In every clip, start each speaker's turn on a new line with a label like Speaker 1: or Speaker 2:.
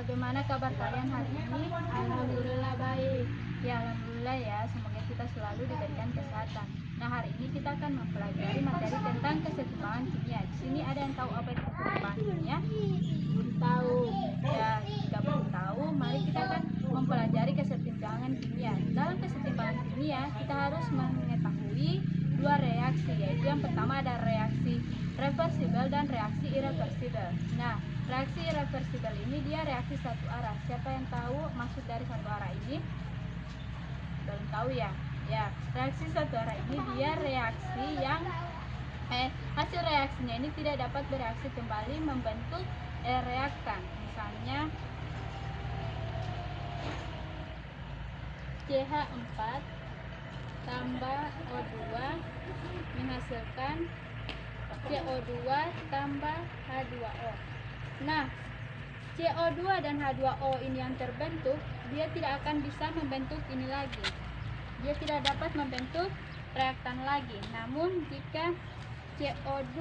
Speaker 1: bagaimana kabar kalian hari ini?
Speaker 2: Alhamdulillah baik.
Speaker 1: Ya, alhamdulillah ya, semoga kita selalu diberikan kesehatan. Nah, hari ini kita akan mempelajari materi tentang kesetimbangan kimia. Di sini ada yang tahu apa itu kesetimbangan kimia?
Speaker 2: Belum tahu.
Speaker 1: Ya, jika belum tahu, mari kita akan mempelajari kesetimbangan kimia. Dalam kesetimbangan kimia, kita harus mengetahui dua reaksi, yaitu yang pertama ada reaksi reversibel dan reaksi irreversibel. Nah, reaksi irreversibel ini dia reaksi satu arah. Siapa yang tahu maksud dari satu arah ini? Belum tahu ya? Ya, reaksi satu arah ini dia reaksi yang hasil reaksinya ini tidak dapat bereaksi kembali membentuk reaktan. Misalnya CH4 tambah O2 menghasilkan CO2 tambah H2O. Nah, CO2 dan H2O ini yang terbentuk, dia tidak akan bisa membentuk ini lagi. Dia tidak dapat membentuk reaktan lagi. Namun jika CO2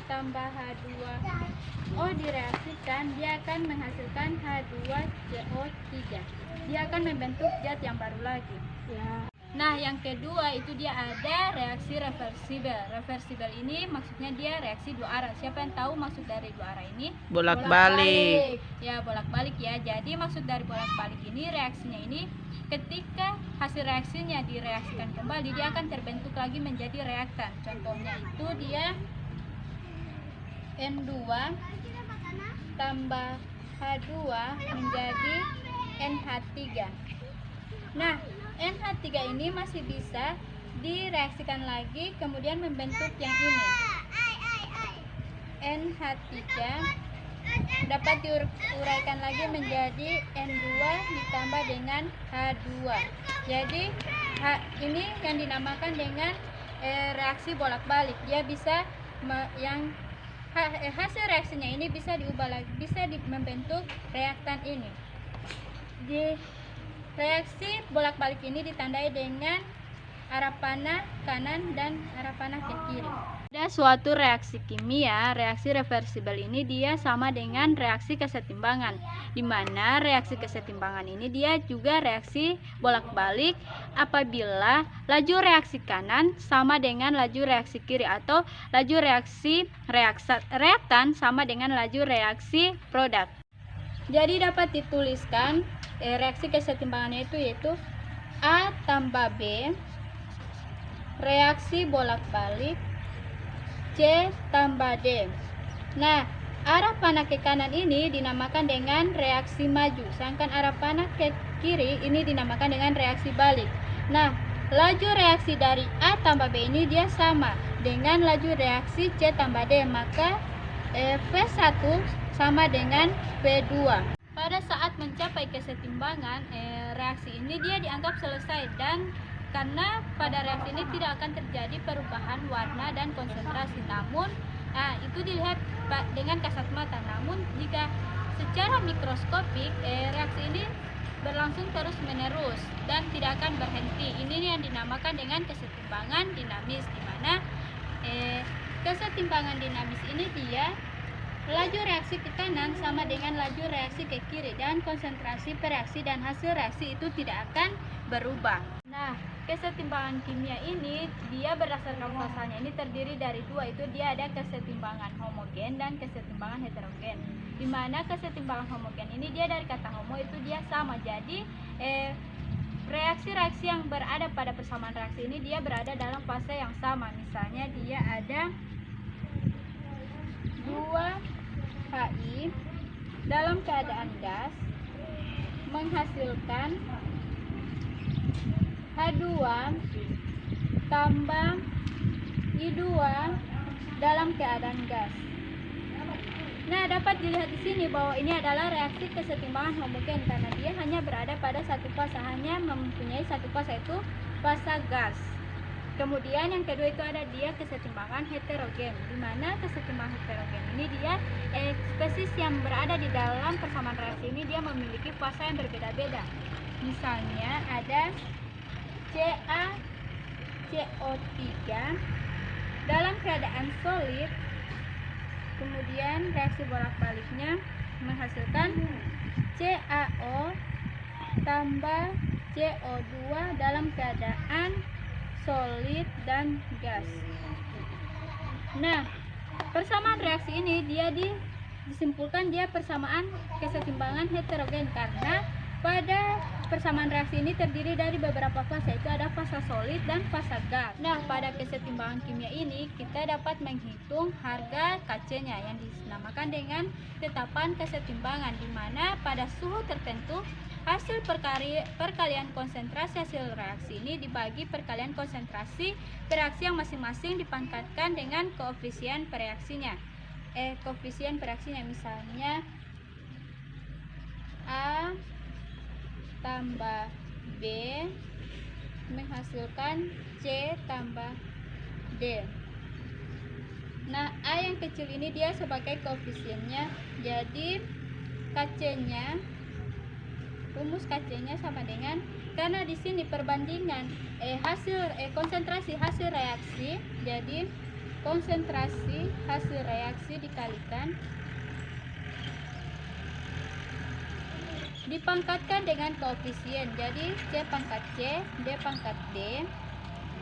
Speaker 1: tambah H2O direaksikan, dia akan menghasilkan H2CO3. Dia akan membentuk zat yang baru lagi.
Speaker 2: Ya.
Speaker 1: Nah, yang kedua itu dia ada reaksi reversibel. Reversibel ini maksudnya dia reaksi dua arah. Siapa yang tahu maksud dari dua arah ini?
Speaker 2: Bolak-balik.
Speaker 1: Ya, bolak-balik ya. Jadi maksud dari bolak-balik ini reaksinya ini ketika hasil reaksinya direaksikan kembali, dia akan terbentuk lagi menjadi reaktan. Contohnya itu dia N2 tambah H2 menjadi NH3. Nah, NH3 ini masih bisa direaksikan lagi kemudian membentuk yang ini. NH3 dapat diuraikan lagi menjadi N2 ditambah dengan H2. Jadi ini yang dinamakan dengan reaksi bolak-balik. Dia bisa hasil reaksinya ini bisa diubah lagi, bisa membentuk reaktan ini. Di reaksi bolak-balik ini ditandai dengan arah panah kanan dan arah panah ke kiri. Ada suatu reaksi kimia, reaksi reversibel ini dia sama dengan reaksi kesetimbangan, di mana reaksi kesetimbangan ini dia juga reaksi bolak-balik apabila laju reaksi kanan sama dengan laju reaksi kiri atau laju reaksi reaktan sama dengan laju reaksi produk. Jadi dapat dituliskan reaksi kesetimbangannya itu yaitu A tambah B reaksi bolak-balik C tambah D. Nah, arah panah ke kanan ini dinamakan dengan reaksi maju, sedangkan arah panah ke kiri ini dinamakan dengan reaksi balik. Nah, laju reaksi dari A tambah B ini dia sama dengan laju reaksi C tambah D, maka V1 sama dengan V2. Pada saat mencapai kesetimbangan, reaksi ini dia dianggap selesai dan karena pada reaksi ini tidak akan terjadi perubahan warna dan konsentrasi. Namun, itu dilihat dengan kasat mata. Namun, jika secara mikroskopik, reaksi ini berlangsung terus-menerus dan tidak akan berhenti. Ini yang dinamakan dengan kesetimbangan dinamis, di mana kesetimbangan dinamis ini dia laju reaksi ke kanan sama dengan laju reaksi ke kiri dan konsentrasi pereaksi dan hasil reaksi itu tidak akan berubah. Nah, kesetimbangan kimia ini dia berdasarkan fasalnya ini terdiri dari dua, itu dia ada kesetimbangan homogen dan kesetimbangan heterogen. Di mana kesetimbangan homogen ini dia dari kata homo itu dia sama. Jadi reaksi-reaksi yang berada pada persamaan reaksi ini dia berada dalam fase yang sama. Misalnya dia ada 2HI dalam keadaan gas menghasilkan H2 tambah I2 dalam keadaan gas. Nah, dapat dilihat di sini bahwa ini adalah reaksi kesetimbangan homogen karena dia hanya berada pada satu fase, hanya mempunyai satu fase itu fase gas. Kemudian yang kedua itu ada dia kesetimbangan heterogen, di mana kesetimbangan heterogen ini dia spesies yang berada di dalam persamaan reaksi ini dia memiliki fase yang berbeda-beda. Misalnya ada CaCO3 dalam keadaan solid, kemudian reaksi bolak-baliknya menghasilkan CaO tambah CO2 dalam keadaan solid dan gas. Nah, persamaan reaksi ini disimpulkan dia persamaan kesetimbangan heterogen karena pada persamaan reaksi ini terdiri dari beberapa fase, yaitu ada fase solid dan fase gas. Nah, pada kesetimbangan kimia ini kita dapat menghitung harga Kc-nya yang dinamakan dengan tetapan kesetimbangan, di mana pada suhu tertentu hasil perkalian konsentrasi hasil reaksi ini dibagi perkalian konsentrasi reaksi yang masing-masing dipangkatkan dengan koefisien reaksinya. Koefisien reaksinya misalnya A tambah B menghasilkan C tambah D. Nah, A yang kecil ini dia sebagai koefisiennya, jadi Kc-nya, rumus Kc-nya sama dengan, karena di sini perbandingan konsentrasi hasil reaksi, jadi konsentrasi hasil reaksi dikalikan dipangkatkan dengan koefisien, jadi C pangkat C, D pangkat D,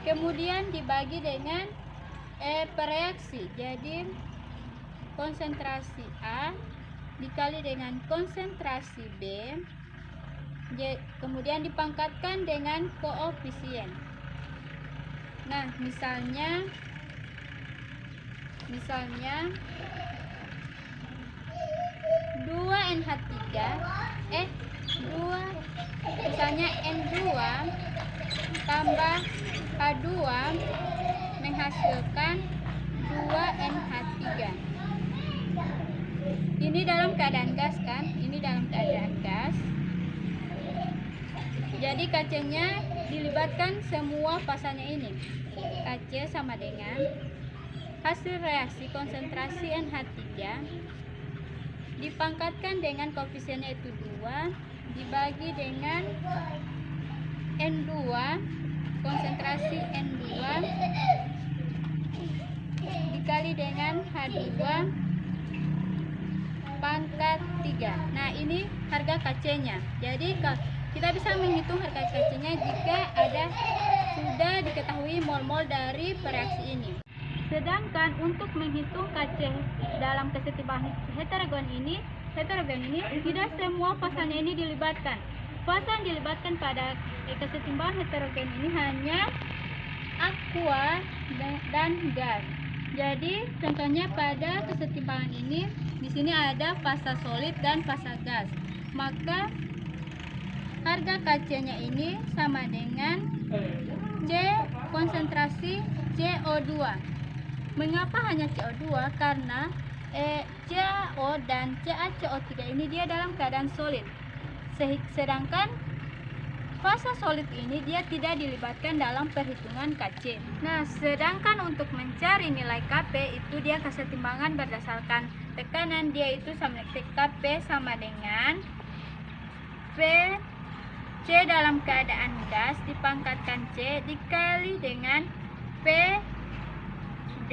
Speaker 1: kemudian dibagi dengan pereaksi, jadi konsentrasi A dikali dengan konsentrasi B, kemudian dipangkatkan dengan koefisien. Nah, misalnya 2 N2 tambah H2 menghasilkan 2NH3. Ini dalam keadaan gas kan? Ini dalam keadaan gas. Jadi Kc-nya dilibatkan semua fasanya ini. Kc sama dengan hasil reaksi konsentrasi NH3 dipangkatkan dengan koefisiennya itu 2 dibagi dengan N2, konsentrasi N2 dikali dengan H2 pangkat 3. Nah, ini harga Kc-nya. Jadi kita bisa menghitung harga Kc-nya jika sudah diketahui mol-mol dari reaksi ini. Sedangkan untuk menghitung Kc dalam kesetimbangan heterogen ini tidak semua fasanya ini dilibatkan. Fasa yang dilibatkan pada kesetimbangan heterogen ini hanya aqua dan gas. Jadi contohnya pada kesetimbangan ini di sini ada fasa solid dan fasa gas. Maka harga Kc-nya ini sama dengan C konsentrasi CO2. Mengapa hanya CO2? Karena CaO dan CaCO3 ini dia dalam keadaan solid. Sedangkan fasa solid ini dia tidak dilibatkan dalam perhitungan Kc. Nah, sedangkan untuk mencari nilai Kp itu dia kesetimbangan berdasarkan tekanan, dia itu sama Kp sama dengan P C dalam keadaan gas dipangkatkan C dikali dengan P D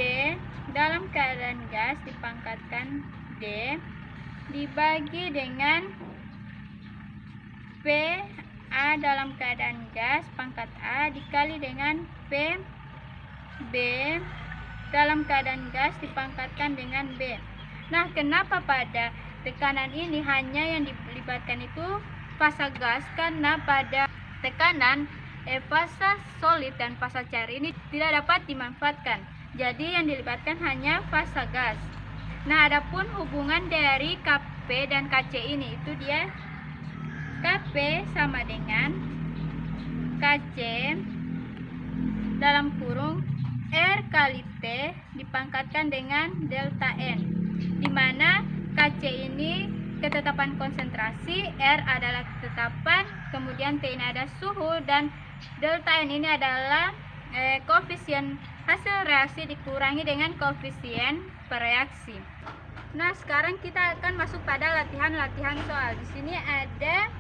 Speaker 1: dalam keadaan gas dipangkatkan D dibagi dengan P A dalam keadaan gas pangkat A dikali dengan P B dalam keadaan gas dipangkatkan dengan B. Nah, kenapa pada tekanan ini hanya yang dilibatkan itu fasa gas? Karena pada tekanan fasa solid dan fasa cair ini tidak dapat dimanfaatkan. Jadi yang dilibatkan hanya fasa gas. Nah, adapun hubungan dari Kp dan Kc ini itu dia Kp sama dengan Kc dalam kurung R kali T dipangkatkan dengan delta N, di mana Kc ini ketetapan konsentrasi, R adalah ketetapan, kemudian T ini ada suhu, dan delta N ini adalah koefisien hasil reaksi dikurangi dengan koefisien pereaksi. Nah, sekarang kita akan masuk pada latihan-latihan soal. Di sini ada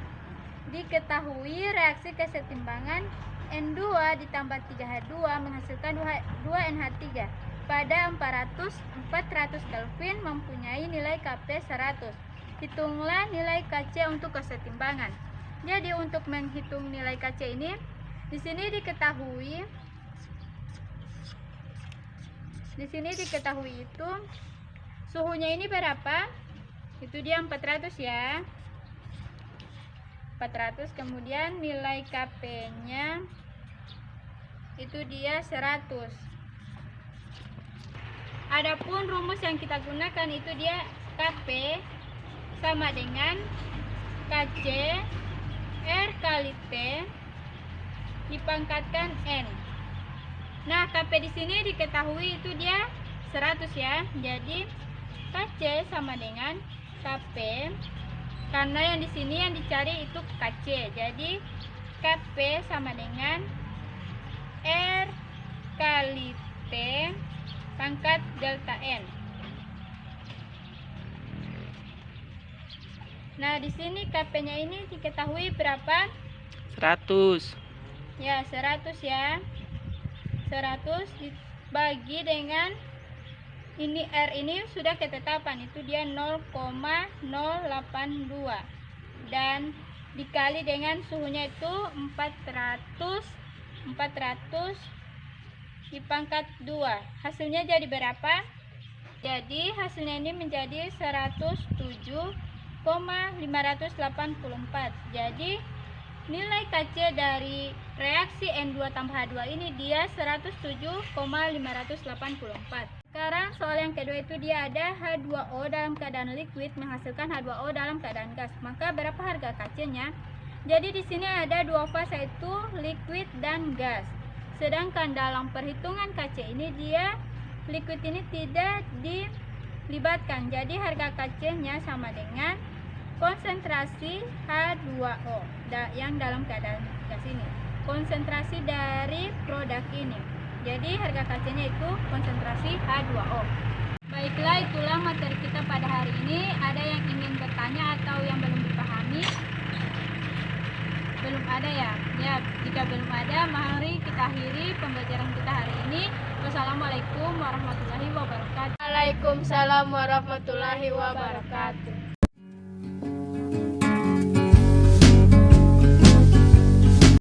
Speaker 1: diketahui reaksi kesetimbangan N2 ditambah 3H2 menghasilkan 2NH3 pada 400 Kelvin mempunyai nilai Kp 100. hitunglah nilai KC untuk kesetimbangan. Jadi untuk menghitung nilai KC ini, di sini diketahui itu suhunya ini berapa? Itu dia 400 ya. 400, kemudian nilai KP-nya itu dia 100. Adapun rumus yang kita gunakan itu dia KP sama dengan KC R kali T dipangkatkan N. Nah, KP di sini diketahui itu dia 100 ya. Jadi KC sama dengan KP, karena yang di sini yang dicari itu KC. Jadi KP sama dengan R kali T pangkat delta N. Nah, di sini KP-nya ini diketahui berapa?
Speaker 2: 100.
Speaker 1: Ya, 100 ya. 100 dibagi dengan ini R ini sudah ketetapan, itu dia 0,082 dan dikali dengan suhunya itu 400 dipangkat 2. Hasilnya jadi berapa? Jadi hasilnya ini menjadi 107,584. Jadi nilai KC dari reaksi N2 tambah H2 ini dia 107,584. Sekarang soal yang kedua itu dia ada H2O dalam keadaan liquid menghasilkan H2O dalam keadaan gas. Maka berapa harga KC-nya? Jadi di sini ada dua fase itu liquid dan gas. Sedangkan dalam perhitungan KC ini dia liquid ini tidak dilibatkan. Jadi harga KC-nya sama dengan konsentrasi H2O yang dalam keadaan gas ini, konsentrasi dari produk ini. Jadi harga KC-nya itu konsentrasi H2O. Baiklah, itulah materi kita pada hari ini. Ada yang ingin bertanya atau yang belum dipahami? Belum ada ya? Ya, jika belum ada, mari kita akhiri pembelajaran kita hari ini. Wassalamualaikum warahmatullahi wabarakatuh.
Speaker 2: Waalaikumsalam warahmatullahi wabarakatuh.